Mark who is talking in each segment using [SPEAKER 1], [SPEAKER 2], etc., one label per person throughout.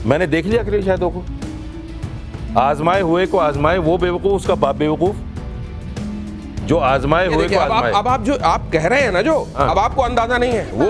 [SPEAKER 1] मैंने देख लिया अखिलेश यादव को, आजमाए हुए को आजमाए, वो बेवकूफ उसका बाप बेवकूफ, जो आजमाए हुए को आजमाए।
[SPEAKER 2] अब आप जो आप कह रहे हैं ना, जो अब आपको अंदाजा नहीं है वो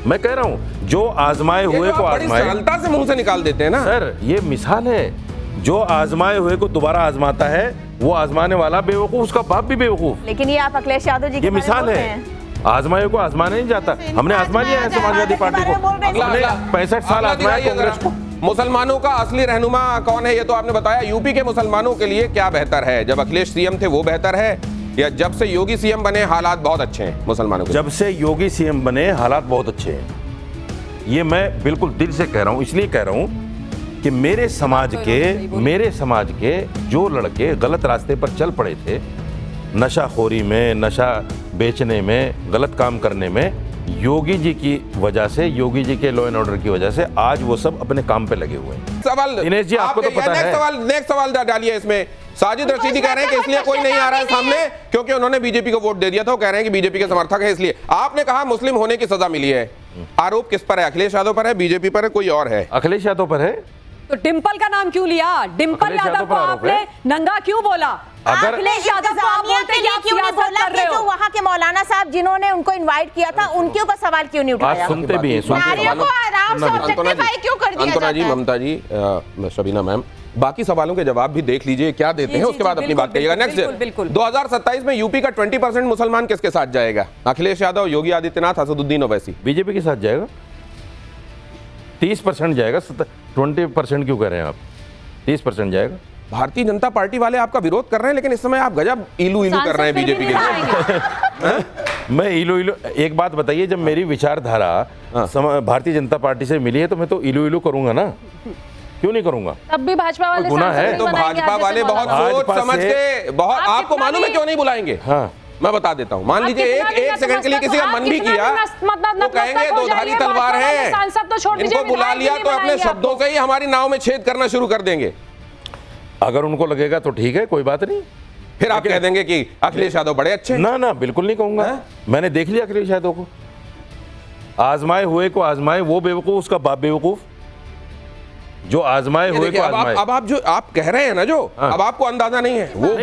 [SPEAKER 1] मैं कह रहा हूं जो आजमाए हुए को आजमाए,
[SPEAKER 2] सरलता से मुंह से निकाल देते हैं ना
[SPEAKER 1] सर। ये मिसाल है, जो आजमाए हुए को दोबारा आजमाता है वो आजमाने वाला बेवकूफ उसका बाप भी बेवकूफ।
[SPEAKER 3] लेकिन ये आप अखिलेश यादव जी
[SPEAKER 1] ये मिसाल है, आजमाए को आजमाने नहीं जाता। हमने आजमा लिया है समाजवादी पार्टी को, हमने 65 साल आजमाया कांग्रेस को।
[SPEAKER 2] मुसलमानों का असली रहनुमा कौन है ये तो आपने बताया। यूपी के मुसलमानों के लिए क्या बेहतर है, जब अखिलेश सीएम थे वो बेहतर है, या जब से योगी सीएम बने हालात बहुत अच्छे हैं मुसलमानों के?
[SPEAKER 1] जब से योगी सीएम बने हालात बहुत अच्छे हैं, ये मैं बिल्कुल दिल से कह रहा हूं। इसलिए कह रहा हूं कि मेरे समाज के जो लड़के गलत रास्ते पर चल पड़े थे, नशाखोरी में, नशा बेचने में, गलत काम करने में, योगी जी की वजह से, योगी जी के लॉ एंड ऑर्डर की वजह से आज वो सब अपने काम पे लगे हुए हैं।
[SPEAKER 2] सवाल
[SPEAKER 1] दिनेश जी आपको तो पता है।
[SPEAKER 2] नेक्स्ट सवाल डालिए इसमें। साजिद रशीदी कह रहे हैं कि इसलिए कोई नहीं आ रहा है सामने क्योंकि उन्होंने बीजेपी को वोट दे दिया था। वो कह रहे हैं कि बीजेपी के समर्थक है इसलिए। आपने कहा मुस्लिम होने की सजा मिली है, आरोप किस पर है? अखिलेश यादव पर है, बीजेपी पर है, कोई और है?
[SPEAKER 1] अखिलेश यादव पर है।
[SPEAKER 4] तो डिंपल का नाम क्यों लिया? डिंपल यादव को आपने नंगा क्यों बोला?
[SPEAKER 1] अगर
[SPEAKER 3] अखिलेश यादव को आप बोलते हैं क्यों नहीं बोला कि जो वहां के मौलाना साहब जिन्होंने उनको इनवाइट किया था उनके ऊपर सवाल क्यों नहीं उठाया?
[SPEAKER 1] आज सुनते भी हैं,
[SPEAKER 3] नारियों को आराम से ऑब्जेक्टिफाई क्यों कर दिया जाता है?
[SPEAKER 2] जी, ममता जी, शबीना मैम, बाकी सवालों के जवाब भी देख लीजिए क्या देते हैं, उसके बाद अपनी बात करिएगा। नेक्स्ट 2027 में यूपी का 20% मुसलमान किसके साथ जाएगा? अखिलेश यादव, योगी आदित्यनाथ, असदुद्दीन ओवैसी?
[SPEAKER 1] बीजेपी के साथ जाएगा। 30% जाएगा। 20% क्यों कह रहे हैं आप? 30% जाएगा।
[SPEAKER 2] भारतीय जनता पार्टी वाले आपका विरोध कर रहे हैं, लेकिन इस समय आप गजब इलू कर रहे हैं बीजेपी के।
[SPEAKER 1] मैं इलू एक बात बताइए, जब मेरी विचारधारा भारतीय जनता पार्टी से मिली है तो मैं तो इलू करूंगा ना, क्यों नहीं करूंगा?
[SPEAKER 4] तब भी भाजपा वाले
[SPEAKER 1] गुनाह है
[SPEAKER 2] तो भाजपा वाले बहुत सोच समझ के बहुत आपको मालूम है क्यों नहीं बुलाएंगे? हाँ, मैं बता देता हूं। मान लीजिए एक सेकंड के लिए किसी का मन भी किया तो कहेंगे दो धारी तलवार है, इनको बुला लिया तो अपने शब्दों से ही हमारी नाव में छेद करना शुरू कर देंगे।
[SPEAKER 1] अगर उनको लगेगा तो ठीक है, कोई बात नहीं।
[SPEAKER 2] फिर आप कह देंगे कि अखिलेश यादव बड़े अच्छे?
[SPEAKER 1] ना, बिल्कुल नहीं कहूंगा। मैंने देख लिया अखिलेश यादव को, आजमाए हुए को आजमाए, वो बेवकूफ उसका बाप बेवकूफ, जो आजमाए हुए को आजमाए।
[SPEAKER 2] अब आप जो आप कह रहे हैं ना, जो अब आपको अंदाजा नहीं है वो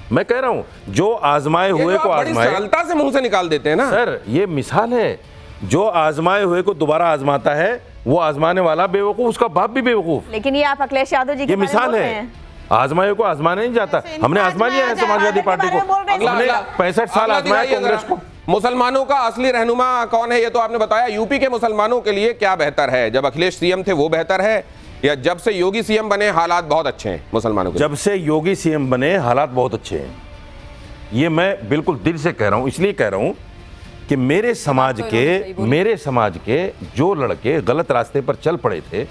[SPEAKER 1] मैं कह रहा हूं जो आजमाए हुए को आजमाए।
[SPEAKER 2] सरलता से मुंह से निकाल देते हैं ना
[SPEAKER 1] सर। ये मिसाल है, जो आजमाए हुए को दोबारा आजमाता है वो आजमाने वाला बेवकूफ उसका बाप भी बेवकूफ।
[SPEAKER 3] लेकिन ये आप अखिलेश यादव जी
[SPEAKER 1] ये मिसाल है, आजमाए को आजमाने नहीं जाता। हमने आजमा लिया है समाजवादी पार्टी को, हमने 65 साल आजमाया कांग्रेस को।
[SPEAKER 2] मुसलमानों का असली रहनुमा कौन है ये तो आपने बताया। यूपी के मुसलमानों के लिए क्या बेहतर है, जब अखिलेश सीएम थे वो बेहतर है, या जब से योगी सीएम बने हालात बहुत अच्छे हैं मुसलमानों के?
[SPEAKER 1] जब से योगी सीएम बने हालात बहुत अच्छे हैं, ये मैं बिल्कुल दिल से कह रहा हूं। इसलिए कह रहा हूं कि मेरे समाज के जो लड़के गलत रास्ते पर चल पड़े थे,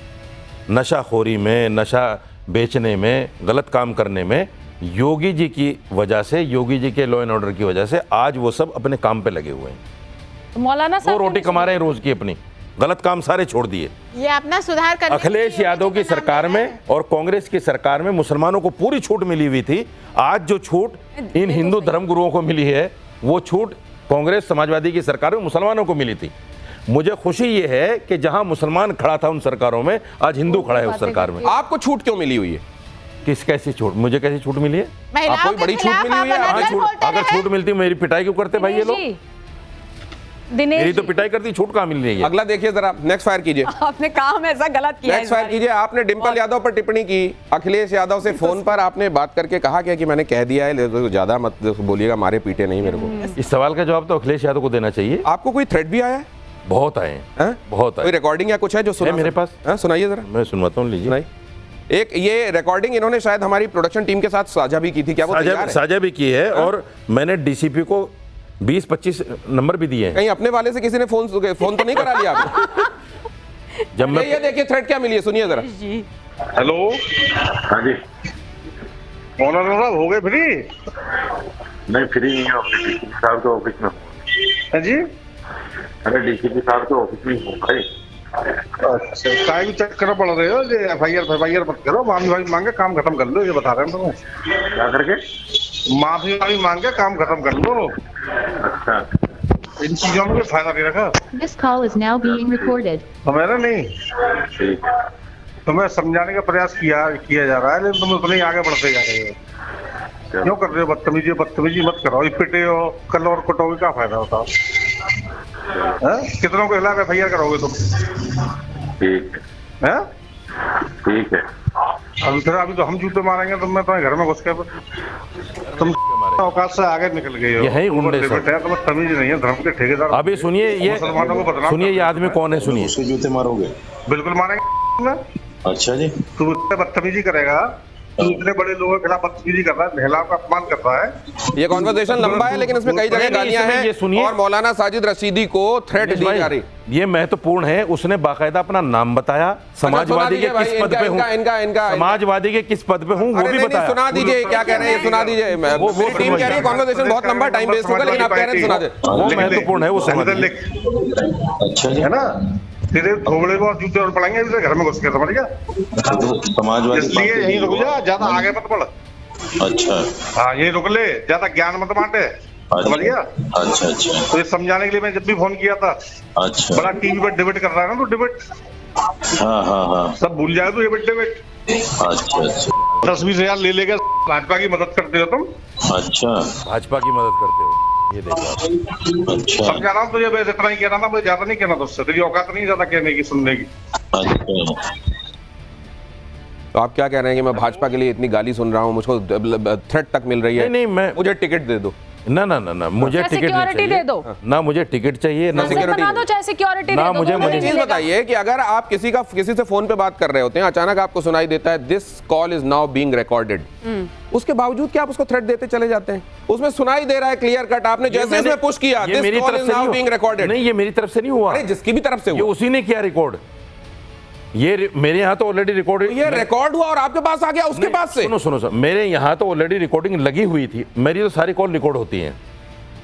[SPEAKER 1] नशाखोरी में, नशा बेचने में, गलत काम करने में, योगी जी की वजह से, योगी जी के लॉ एंड ऑर्डर की वजह से आज वो सब अपने काम पे लगे हुए हैं।
[SPEAKER 4] मौलाना
[SPEAKER 1] वो रोटी कमा रहे हैं रोज की, अपनी गलत काम सारे छोड़ दिए।
[SPEAKER 3] ये अपना सुधार करने
[SPEAKER 1] अखिलेश यादव की सरकार में और कांग्रेस की सरकार में मुसलमानों को पूरी छूट मिली हुई थी। आज जो छूट इन हिंदू धर्मगुरुओं को मिली है, वो छूट कांग्रेस समाजवादी की सरकार में मुसलमानों को मिली थी। मुझे खुशी ये है कि जहां मुसलमान खड़ा था उन सरकारों में, आज हिंदू खड़ा है उस सरकार में।
[SPEAKER 2] आपको छूट क्यों मिली हुई है?
[SPEAKER 1] कैसी छूट? मुझे कैसी छूट मिली है?
[SPEAKER 2] आपको बड़ी छूट मिली हुई है?
[SPEAKER 1] अगर छूट मिलती मेरी पिटाई क्यों करते भाई ये लोग? मेरी तो पिटाई करती, छूट कहाँ मिल रही है?
[SPEAKER 2] अगला देखिए जरा, नेक्स्ट फायर कीजिए।
[SPEAKER 4] आपने काम ऐसा गलत किया।
[SPEAKER 2] नेक्स्ट फायर कीजिए। आपने डिंपल यादव पर टिप्पणी की, अखिलेश यादव से फोन पर आपने बात करके कहा क्या कि मैंने कह दिया है, तो ज्यादा मत बोलिएगा, मारे पीटे नहीं मेरे को।
[SPEAKER 1] इस सवाल का जवाब तो अखिलेश यादव को देना चाहिए।
[SPEAKER 2] आपको कोई थ्रेट भी आया है?
[SPEAKER 1] बहुत आए हैं, बहुत आए।
[SPEAKER 2] कोई रिकॉर्डिंग या कुछ है जो सुना
[SPEAKER 1] मेरे पास?
[SPEAKER 2] सुनाइए जरा।
[SPEAKER 1] मैं सुनवाता हूँ, लीजिए।
[SPEAKER 2] नहीं, एक ये रिकॉर्डिंग इन्होंने शायद हमारी प्रोडक्शन टीम के साथ साझा भी की थी, क्या वो
[SPEAKER 1] साझा भी की है? और मैंने डीसीपी को 20-25 नंबर भी दिए हैं।
[SPEAKER 2] कहीं अपने वाले से किसी ने फोन तो नहीं करा लिया आपने? जब मैं ये देखिए थ्रेट क्या मिली है, सुनिए जरा।
[SPEAKER 5] हेलो,
[SPEAKER 6] हाँ जी।
[SPEAKER 5] मौलाना साहब हो गए फ्री?
[SPEAKER 6] नहीं, फ्री नहीं है, डीसीपी साहब के ऑफिस में।
[SPEAKER 5] हाँ जी?
[SPEAKER 6] अरे डीसीपी साहब के ऑफिस में हूँ भाई।
[SPEAKER 5] अच्छा, काय भी चेक करना पड़ रहे हो? एफआईआर मत करो, माफी मांगे काम खत्म कर लो, ये बता रहे हैं तुम्हें।
[SPEAKER 6] क्या करके?
[SPEAKER 5] माफी मांग के काम खत्म कर लो।
[SPEAKER 6] अच्छा,
[SPEAKER 5] इन चीजों में कोई फायदा नहीं रखा।
[SPEAKER 7] This call is now being recorded.
[SPEAKER 5] मेरा नहीं,
[SPEAKER 6] ठीक है।
[SPEAKER 5] तुम्हें समझाने का प्रयास किया जा रहा है, लेकिन तुम उतने ही आगे बढ़ते जा रहे हो। क्यों कर रहे हो बदतमीजी मत करो, पिटे हो कल और कुटोगे, क्या फायदा होता? कितनों के खिलाफ FIR करोगे तुम?
[SPEAKER 6] ठीक है, ठीक है।
[SPEAKER 5] अभी तो हम जूते मारेंगे, तुम मैं तुम्हारे घर में घुस के तुम औकात से आगे निकल गए हो।
[SPEAKER 1] यही गुंडे सब।
[SPEAKER 5] तुम्हें तमीज नहीं है, धर्म के ठेकेदार।
[SPEAKER 1] अभी सुनिए ये आदमी कौन है, सुनिए।
[SPEAKER 8] उसके जूते मारोगे?
[SPEAKER 5] बिल्कुल मारेंगे।
[SPEAKER 8] अच्छा जी,
[SPEAKER 5] तू बदतमीजी करेगा, तू इतने बड़े लोगों के खिलाफ बदतमीजी कर रहा है, महिलाओं का अपमान कर रहा है।
[SPEAKER 2] ये कॉन्वर्सेशन लंबा है, लेकिन इसमें कई जगह गालियां हैं और मौलाना साजिद रशीदी को थ्रेट दी जा रही।
[SPEAKER 1] ये महत्वपूर्ण है, उसने बाकायदा अपना नाम बताया, समाजवादी के किस पद पे हूँ, समाजवादी के किस पद पे हूँ वो भी बताया।
[SPEAKER 2] सुना दीजिए क्या कह रहे हैं, सुना दीजिए। मेरी टीम कह रही है कॉन्वर्सेशन बहुत लंबा, टाइम वेस्ट होगा, लेकिन आप कह रहे हैं सुना दे।
[SPEAKER 1] वो महत्वपूर्ण है, वो समझ।
[SPEAKER 8] अच्छा जी,
[SPEAKER 5] है ना? तेरे थोबड़े को जूते और पड़ेंगे घर में घुस के, समझ गया?
[SPEAKER 8] समाजवादी
[SPEAKER 5] इसलिए यहीं रुक जा, ज्यादा आगे मत बढ़।
[SPEAKER 8] अच्छा,
[SPEAKER 5] हाँ यहीं रुक ले, ज्यादा ज्ञान मत बांटे, समझ गया?
[SPEAKER 8] अच्छा अच्छा,
[SPEAKER 5] तो ये समझाने के लिए मैं जब भी फोन किया था,
[SPEAKER 8] अच्छा,
[SPEAKER 5] बड़ा टीवी पर डिबेट कर रहा है ना, तो डिबेट
[SPEAKER 8] हाँ हाँ हाँ,
[SPEAKER 5] सब भूल जाए तो ये डिबेट।
[SPEAKER 8] अच्छा अच्छा,
[SPEAKER 5] 10-20 हजार ले लेगा, भाजपा की मदद करते हो तुम।
[SPEAKER 8] अच्छा,
[SPEAKER 1] भाजपा की मदद करते हो, ये देखो।
[SPEAKER 8] अच्छा,
[SPEAKER 5] समझा रहा हूँ तुझे, बस इतना ही कहना था, मुझे ज्यादा नहीं कहना था उससे, तेरी औकात नहीं ज्यादा कहने की, सुनने की।
[SPEAKER 8] अच्छा।
[SPEAKER 2] तो आप क्या कह रहे हैं कि मैं भाजपा के लिए इतनी गाली सुन रहा हूँ, मुझको थ्रेट तक मिल रही है?
[SPEAKER 1] नहीं, मैं
[SPEAKER 2] मुझे टिकट दे दो।
[SPEAKER 1] ना मुझे टिकट
[SPEAKER 4] सिक्योरिटी दे दो,
[SPEAKER 1] ना मुझे टिकट चाहिए, ना
[SPEAKER 4] सिक्योरिटी बना दो, चाहे सिक्योरिटी दे दो।
[SPEAKER 1] मुझे
[SPEAKER 2] चीज बताइए कि अगर आप किसी से फोन पे बात कर रहे होते हैं, अचानक आपको सुनाई देता है this call is now being recorded, उसके बावजूद क्या आप उसको थ्रेट देते चले जाते हैं? उसमें सुनाई दे रहा है क्लियर कट, आपने जैसे इसमें पुश किया this call is now being recorded.
[SPEAKER 1] नहीं, ये मेरी तरफ से नहीं हुआ,
[SPEAKER 2] अरे जिसकी भी तरफ से
[SPEAKER 1] ये उसी ने किया रिकॉर्ड। ये मेरे यहाँ तो ऑलरेडी रिकॉर्डिंग,
[SPEAKER 2] ये रिकॉर्ड हुआ और आपके पास आ गया उसके पास से।
[SPEAKER 1] सुनो सर, मेरे यहाँ तो ऑलरेडी रिकॉर्डिंग लगी हुई थी, मेरी तो सारी कॉल रिकॉर्ड होती हैं।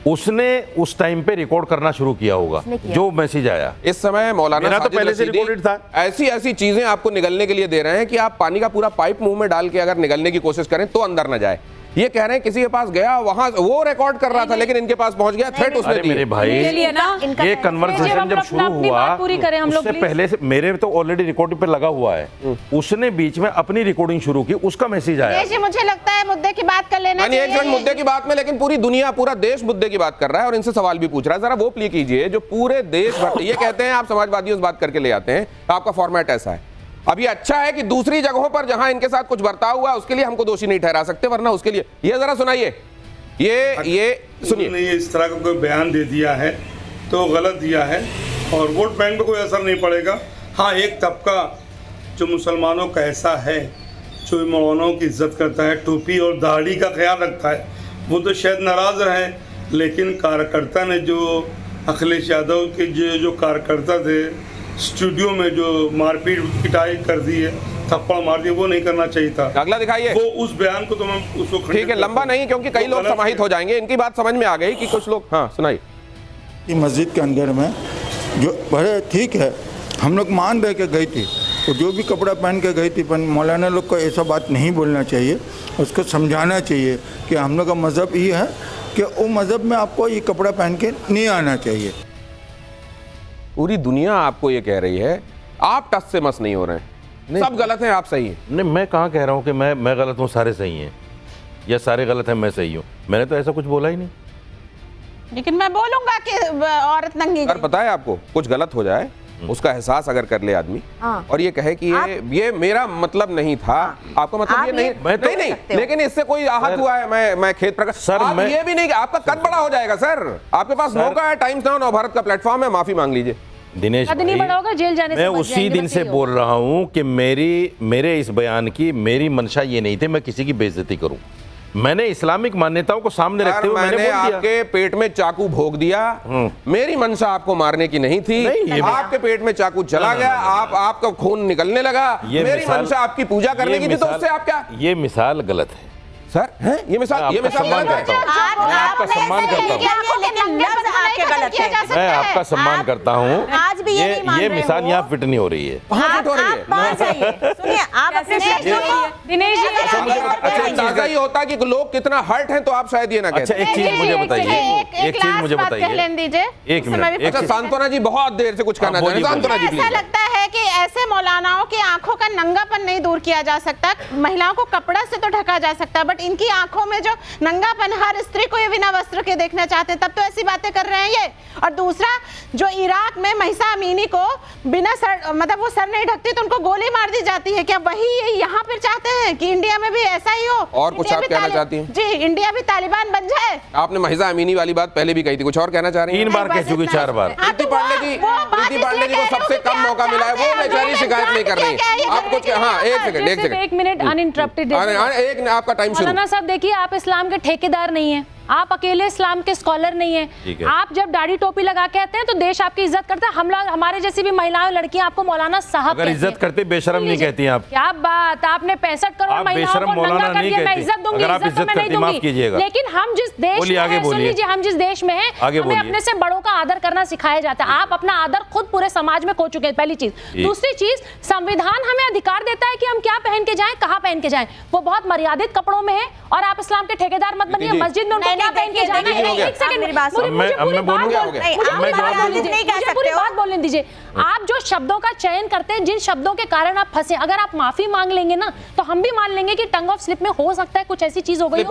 [SPEAKER 1] उसने उस टाइम पे रिकॉर्ड करना शुरू किया होगा जो मैसेज आया।
[SPEAKER 2] इस समय मौलाना
[SPEAKER 1] मेरा तो पहले से रिकॉर्डेड था।
[SPEAKER 2] ऐसी चीजें आपको निगलने के लिए दे रहे हैं कि आप पानी का पूरा पाइप मुंह में डाल के अगर निगलने की कोशिश करें तो अंदर न जाए। ये कह रहे हैं किसी के पास गया, वहां वो रिकॉर्ड कर रहा था, लेकिन इनके पास पहुंच गया, थ्रेट उसने दी।
[SPEAKER 1] मेरे भाई, ये कन्वर्सेशन जब शुरू हुआ उससे पहले से मेरे तो ऑलरेडी रिकॉर्डिंग पे लगा हुआ है, उसने बीच में अपनी रिकॉर्डिंग शुरू की, उसका मैसेज आया।
[SPEAKER 3] मुझे लगता है मुद्दे की बात कर लेना चाहिए।
[SPEAKER 2] एक मिनट मुद्दे की बात में, लेकिन पूरी दुनिया, पूरा देश मुद्दे की बात कर रहा है और इनसे सवाल भी पूछ रहा है। जरा वो प्ले कीजिए जो पूरे देश भर, ये कहते हैं आप समाजवादियों से बात करके ले आते हैं, आपका फॉर्मेट ऐसा है। अब ये अच्छा है कि दूसरी जगहों पर जहां इनके साथ कुछ बर्ताव हुआ उसके लिए हमको दोषी नहीं ठहरा सकते, वरना उसके लिए ये जरा सुनाइए, ये सुनिए।
[SPEAKER 9] ये इस तरह का कोई बयान दे दिया है तो गलत दिया है और वोट बैंक पे कोई असर नहीं पड़ेगा। हाँ, एक तबका जो मुसलमानों का ऐसा है जो मौलानाओं की इज्जत करता है, टोपी और दाढ़ी का ख्याल रखता है, वो तो शायद नाराज रहे, लेकिन कार्यकर्ता ने जो अखिलेश यादव के जो कार्यकर्ता थे स्टूडियो में जो मारपीट पिटाई कर दी है, थप्पड़ मार दिया, वो नहीं करना चाहिए था।
[SPEAKER 2] अगला दिखाइए।
[SPEAKER 9] वो उस बयान को तो मैं उसको
[SPEAKER 2] ठीक है, लंबा नहीं क्योंकि कई लोग समाहित हो जाएंगे। इनकी बात समझ में आ गई कि कुछ लोग, हाँ सुनाइए।
[SPEAKER 10] कि मस्जिद के अंदर में जो बड़े ठीक है, हम लोग मान रहे के गई थी, तो जो भी कपड़ा पहन के गई थी, पर मौलाना लोग को ऐसा बात नहीं बोलना चाहिए, उसको समझाना चाहिए कि हम लोग का मज़हब ये है कि वो मज़हब में आपको ये कपड़ा पहन के नहीं आना चाहिए।
[SPEAKER 2] पूरी दुनिया आपको ये कह रही है, आप टस से मस नहीं हो रहे हैं, सब गलत हैं, आप सही हैं।
[SPEAKER 1] नहीं, मैं कहाँ कह रहा हूँ कि मैं गलत हूँ, सारे सही हैं, या सारे गलत हैं मैं सही हूँ, मैंने तो ऐसा कुछ बोला ही नहीं।
[SPEAKER 3] लेकिन मैं बोलूंगा कि औरत नंगी।
[SPEAKER 2] अगर पता है आपको कुछ गलत हो जाए, उसका एहसास अगर कर ले आदमी और ये कहे कि ये मेरा मतलब नहीं था, आपका मतलब ये नहीं, लेकिन इससे कोई आहत हुआ है, मैं खेत प्रकाश सर, मैं ये भी नहीं कि आपका कद बड़ा हो जाएगा सर, आपके पास मौका है, टाइम्स नाउ नवभारत का प्लेटफॉर्म है, माफी मांग लीजिए।
[SPEAKER 1] दिनेश भाई,
[SPEAKER 4] जेल जाने
[SPEAKER 1] मैं उसी दिन से बोल रहा हूँ कि मेरे इस बयान की मेरी मंशा ये नहीं थी मैं किसी की बेइज्जती करूं, मैंने इस्लामिक मान्यताओं को सामने रखते हुए मैंने
[SPEAKER 2] आपके पेट में चाकू भोग दिया, मेरी मंशा आपको मारने की नहीं थी, आपके पेट में चाकू चला गया, आपका खून निकलने लगा, मेरी मंशा आपकी पूजा करने की थी, तो उससे आप क्या?
[SPEAKER 1] ये मिसाल गलत है
[SPEAKER 2] सर, हैं? ये मिसाल
[SPEAKER 1] सम्मान करता हूँ, मैं आपका सम्मान करता हूँ, मैं आपका सम्मान करता हूँ, ये मिसाल यहाँ फिट नहीं हो रही है।
[SPEAKER 3] सुनिए, आप अपने
[SPEAKER 4] दिनेश जी
[SPEAKER 2] अच्छा अंदाजा ही होता कि लोग कितना हर्ट हैं तो आप शायद ये ना कहते।
[SPEAKER 1] अच्छा एक चीज मुझे बताइए, एक चीज मुझे बताइए,
[SPEAKER 3] दीजिए
[SPEAKER 1] एक मिनट।
[SPEAKER 2] अच्छा सांत्वना जी बहुत देर से कुछ कहना चाह रहे हैं, सांत्वना जी
[SPEAKER 3] ऐसा
[SPEAKER 2] प्लीज।
[SPEAKER 3] लगता है कि ऐसे मौलानाओं की आंखों का नंगापन नहीं दूर किया जा सकता। महिलाओं को कपड़ा से तो ढका जा सकता है, बट इनकी आंखों में जो नंगापन, हर स्त्री को ये बिना वस्त्र के देखना चाहते हैं, तब तो ऐसी बातें कर रहे हैं ये। और दूसरा, जो इराक में महिसा अमीनी को बिना सर, मतलब वो सर नहीं ढकती तो उनको गोली मार दी जाती है, क्या वही यहाँ पर चाहते हैं कि इंडिया में भी ऐसा ही हो?
[SPEAKER 2] और कुछ आप कहना चाहती हैं?
[SPEAKER 3] जी, इंडिया भी तालिबान बन जाए।
[SPEAKER 2] आपने महिसा अमीनी वाली बात पहले भी कही थी, कुछ और कहना चाह रही हैं?
[SPEAKER 1] 3 बार कह चुकी, 4 बार।
[SPEAKER 2] प्रीति पांडे जी को सबसे कम मौका मिला है, वो बेचारी शिकायत नहीं कर रही। आप कुछ हाँ एक सेकंड
[SPEAKER 4] एक मिनट अनइंटरप्टेड
[SPEAKER 2] एक आपका टाइम शुरू।
[SPEAKER 4] मौलाना साहब देखिए, आप इस्लाम के ठेकेदार नहीं है, आप अकेले इस्लाम के स्कॉलर नहीं है। आप जब दाढ़ी टोपी लगा के आते हैं तो देश आपकी इज्जत करता है। हम लोग, हमारे जैसी भी महिलाएं लड़कियां आपको मौलाना साहब
[SPEAKER 1] अगर इज्जत करते बेशरम नहीं कहती हैं आप।
[SPEAKER 4] क्या बात, आपने 65 करोड़ महिलाओं को नंगा कर दिया। मैं इज्जत दूंगी,
[SPEAKER 1] अगर आप
[SPEAKER 4] इज्जत तो मैं नहीं
[SPEAKER 1] इज्जत माफ
[SPEAKER 4] दूंगी,
[SPEAKER 1] कीजिएगा।
[SPEAKER 4] लेकिन हम जिस देश में हैं, सुन लीजिए, हम जिस देश में हैं, हमें अपने से बड़ों का आदर करना सिखाया जाता है। आप अपना आदर खुद पूरे समाज में खो चुके हैं, पहली चीज। दूसरी चीज, संविधान हमें अधिकार देता है कि हम क्या पहन के जाएं, कहां पहन के जाएं। वो बहुत मर्यादित कपड़ों में है, और आप इस्लाम के ठेकेदार मत बनिए। मस्जिद में उनको क्या पहन के जाना है। एक सेकंड, मेरी बात सुनिए, मुझे पूरी बात बोलने दीजिए। आप जो शब्दों का चयन करते हैं, जिन शब्दों के कारण आप फंसे, अगर आप माफी मांग लेंगे ना, तो हम भी मान लेंगे कि टंग ऑफ स्लिप में हो सकता है कुछ ऐसी चीज हो गई, स्लिप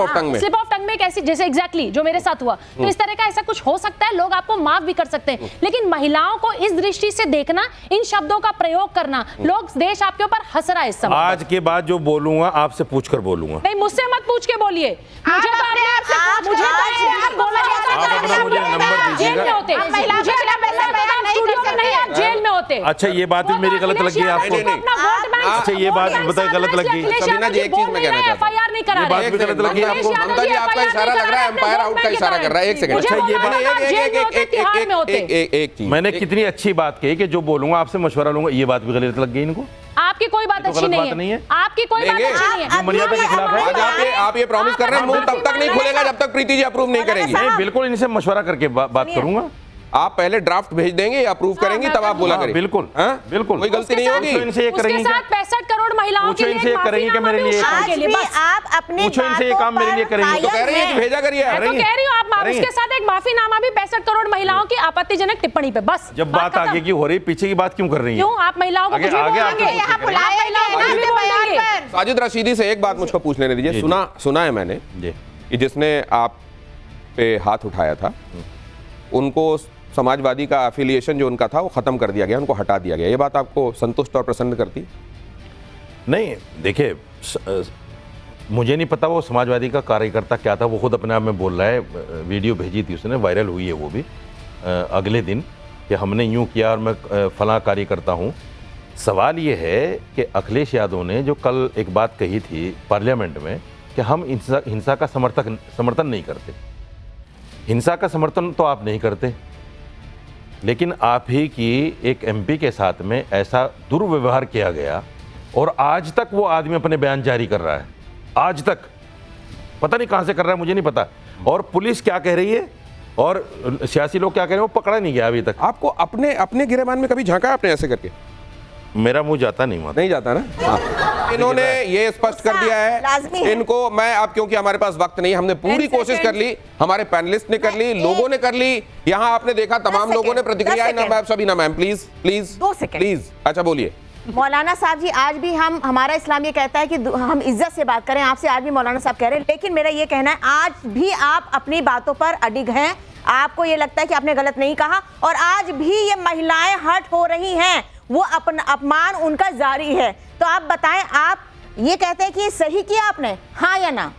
[SPEAKER 4] ऑफ टंग में एक ऐसी, जैसे एग्जैक्टली जो मेरे साथ हुआ, तो इस तरह का ऐसा कुछ हो सकता है, लोग आपको माफ भी कर सकते हैं। लेकिन महिलाओं को इस दृष्टि से देखना, इन शब्दों का प्रयोग करना, लोग, देश आपके ऊपर हंस रहा है इस समय।
[SPEAKER 1] आज के बाद जो बोलूंगा आपसे पूछकर बोलूंगा।
[SPEAKER 4] नहीं, मुझसे मत पूछ के बोलिए, मुझे तो अपने आप से, मुझे तो बोला
[SPEAKER 1] मुझे नंबर
[SPEAKER 4] जेल में होते, आप जेल में होते।
[SPEAKER 1] अच्छा ये बात भी मेरी गलत लगी आपको? अच्छा ये बात बताइए गलत लगी?
[SPEAKER 2] सबीना जी एक चीज मैं कहना चाहता हूं,
[SPEAKER 4] FIR नहीं करा रहे,
[SPEAKER 1] बात भी गलत लगी आपको?
[SPEAKER 2] ममता जी आपका इशारा लग रहा है, एम्पायर आउट का इशारा कर रहा है। एक सेकंड,
[SPEAKER 1] अच्छा ये बात
[SPEAKER 2] एक चीज
[SPEAKER 1] मैंने कितनी अच्छी बात कही कि जो बोलूंगा आपसे मशवरा लूंगा, ये बात भी गलत लग गई इनको?
[SPEAKER 4] आपकी कोई बात अच्छी नहीं है, आपकी कोई बात अच्छी नहीं है।
[SPEAKER 1] मर्यादा के खिलाफ है।
[SPEAKER 2] आप ये प्रॉमिस कर रहे हैं, मुंह तब तक नहीं खुलेगा जब तक प्रीति जी अप्रूव नहीं करेंगी।
[SPEAKER 1] नहीं, बिल्कुल इनसे मशवरा करके बात करूंगा।
[SPEAKER 2] आप पहले ड्राफ्ट भेज देंगे, अप्रूव करेंगे, तब आप बोला करेंगे।
[SPEAKER 1] बिल्कुल बिल्कुल,
[SPEAKER 2] कोई गलती नहीं होगी।
[SPEAKER 1] इनसे ये करेंगे,
[SPEAKER 4] 65 करोड़ महिलाओं के लिए
[SPEAKER 1] करेंगे कि मेरे लिए
[SPEAKER 3] आप अपने
[SPEAKER 1] पूछो इनसे ये काम मेरे लिए करेंगे।
[SPEAKER 2] तो कह रही है कि भेजा करिए।
[SPEAKER 4] मैं तो कह रही हूँ, आप उसके साथ एक माफीनामा भी 65 करोड़ महिलाओं की आपत्तिजनक टिप्पणी पे, बस।
[SPEAKER 1] जब बात आगे की हो रही, पीछे की बात क्यों कर रही है?
[SPEAKER 4] क्यों आप महिलाओं को कुछ भी बोलेंगे?
[SPEAKER 2] साजिद रशीदी से एक बात मुझको पूछ लेने दीजिए। सुना है मैंने कि जिसने आप पे हाथ उठाया था, उनको समाजवादी का एफिलिएशन जो उनका था वो खत्म कर दिया गया, उनको हटा दिया गया। ये बात आपको संतुष्ट और प्रसन्न करती?
[SPEAKER 1] नहीं, देखिए मुझे नहीं पता वो समाजवादी का कार्यकर्ता क्या था, वो खुद अपने आप में बोल रहा है। वीडियो भेजी थी उसने, वायरल हुई है वो भी अगले दिन, कि हमने यूं किया और मैं फलां कार्यकर्ता हूं। सवाल ये है कि अखिलेश यादव ने जो कल एक बात कही थी पार्लियामेंट में कि हम हिंसा का समर्थन नहीं करते। हिंसा का समर्थन तो आप नहीं करते, लेकिन आप ही की एक एमपी के साथ में ऐसा दुर्व्यवहार किया गया, और आज तक वो आदमी अपने बयान जारी कर रहा है। आज तक पता नहीं कहां से कर रहा है, मुझे नहीं पता। और पुलिस क्या कह रही है और सियासी लोग क्या कह रहे हैं, वो पकड़ा नहीं गया अभी तक।
[SPEAKER 2] आपको अपने गिरेबान में कभी झांका आपने ऐसे करके?
[SPEAKER 1] मेरा मुंह जाता नहीं
[SPEAKER 2] जाता ना। हाँ। इन्होंने ये स्पष्ट कर दिया है इनको। मैं अब, क्योंकि हमारे पास वक्त नहीं, हमने पूरी कोशिश कर ली, हमारे पैनलिस्ट ने कर ली, लोगों ने कर ली, यहाँ आपने देखा तमाम लोगों ने प्रतिक्रियाएं। ना मैम, सभी ना ma'am, please please
[SPEAKER 3] 2 second
[SPEAKER 2] please. अच्छा बोलिए।
[SPEAKER 3] मौलाना साहब जी, आज भी हमारा इस्लाम ये कहता है कि हम इज्जत से बात करें, आपसे आज भी मौलाना साहब कह रहे हैं, लेकिन मेरा ये कहना है आज भी आप अपनी बातों पर अडिग हैं। आपको ये लगता है कि आपने गलत नहीं कहा, और आज भी ये महिलाएं हर्ट हो रही हैं, वो अपना अपमान उनका जारी है। तो आप बताएं, आप ये कहते हैं कि सही किया आपने, हाँ या ना?